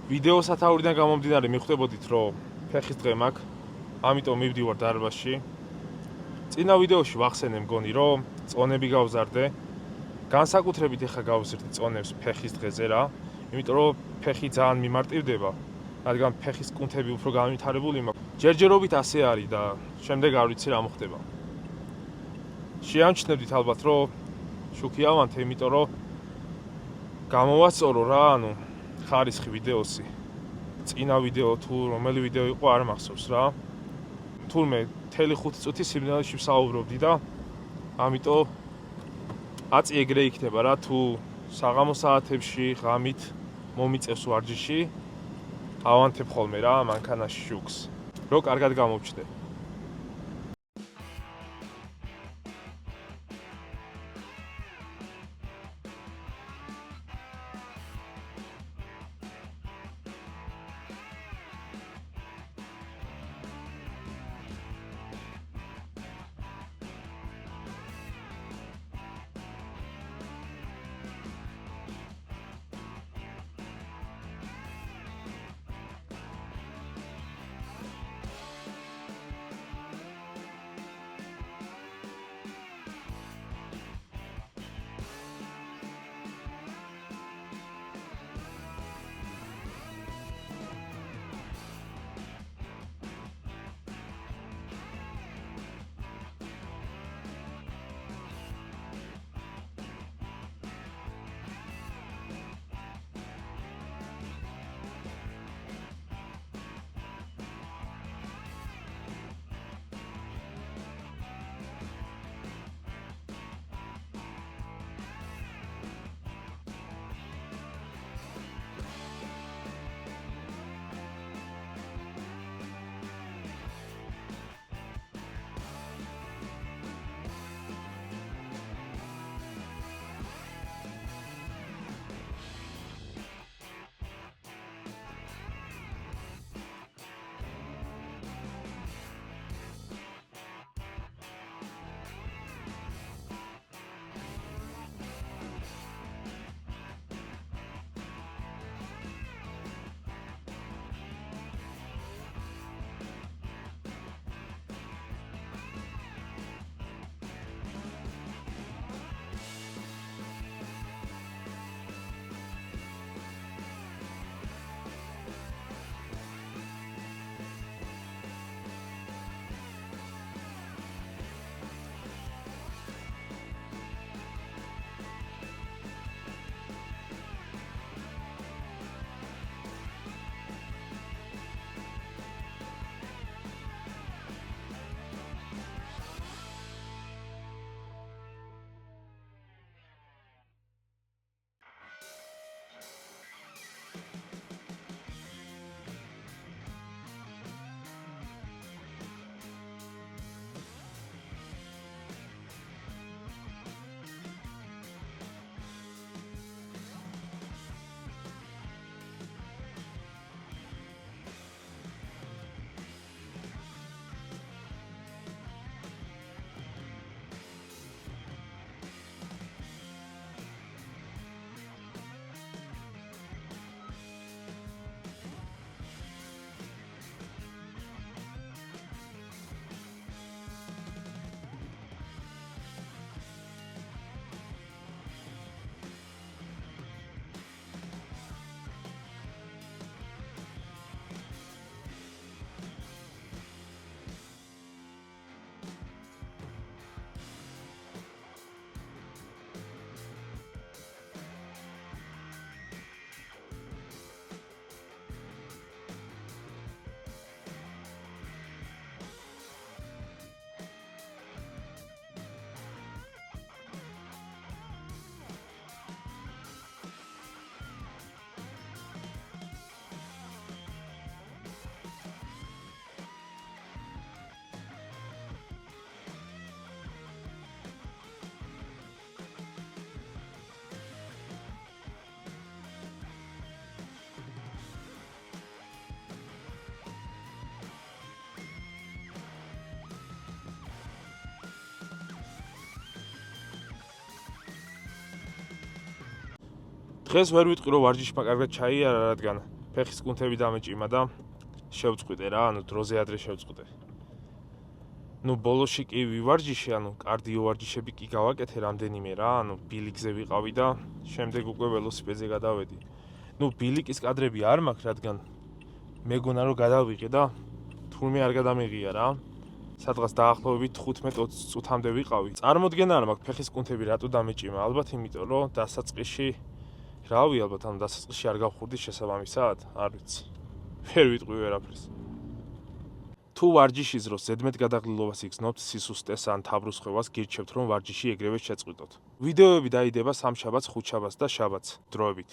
ვიდეო სათაურიდან გამომდინარე მიხვდებოდით, რომ ფეხის დღე მაქვს, ამიტომ მივდივარ დარბაზში. წინა ვიდეოში ვახსენე მგონი, რომ წონები გავზარდე. განსაკუთრებით ეხა გავზრდი წონებს ფეხის დღეზე რა, იმიტომ რომ ფეხი ძალიან მიმარტივდება, რადგან ფეხის კუნთები უფრო განვითარებული მაქვს. ჯერჯერობით ასე არის და შემდეგ არ ვიცი რა მოხდება. შეამჩნევდით ალბათ, რომ შუქი ავანთე, იმიტომ რომ გამოვასწორო რა, ხარისხი ვიდეოსი. წინა ვიდეო თუ რომელი ვიდეო იყო არ მახსოვს რა. თურმე 5 წუთი სიგნალში ვსაუბრობდი და ამიტომ აწი ეგრე იქნება რა, თუ საღამო საათებში ღამით მომიწევს ვარჯიში, ავანთებ ხოლმე რა მანქანაში შუქს. რო კარგად გამოვჩნდე. დღეს ვერ ვიტყვი რომ ვარჯიშმა კარგად ჩაიარა, რადგან ფეხის კუნთები დამეჭიმა და შევწყვიტე რა, ანუ დროზე ადრე შევწყვიტე. ნუ ბოლოში კი ვივარჯიშე, ანუ კარდიო ვარჯიშები კი გავაკეთე რამდენიმე რა, ანუ ბილიკზე ვიყავი და შემდეგ უკვე ველოსიპედზე გადავედი. ნუ ბილიკის კადრები არ მაქვს, რადგან მეგონა რომ გადავიღე და თურმე არ გადამიღია რა. სადღაც დაახლოებით 15-20 წუთამდე ვიყავი. წარმოდგენა არ მაქვს ფეხის კუნთები რატო დამეჭიმა, ალბათ იმიტომ რომ დასაწყისში რავი, ალბათ ანუ დასაწყისში არ გავხურდი შესაბამისად, არ ვიცი. ვერ ვიტყვი ვერაფერს. თუ ვარჯიშის დროს ზედმეტ გადაღლილობას იგრძნობთ სისუსტეს ან თავბრუსხვევას, გირჩევთ რომ ვარჯიში ეგრევე შეწყვიტოთ. ვიდეოები დაიდება სამშაბათს, ხუთშაბათს და შაბათს დროებით.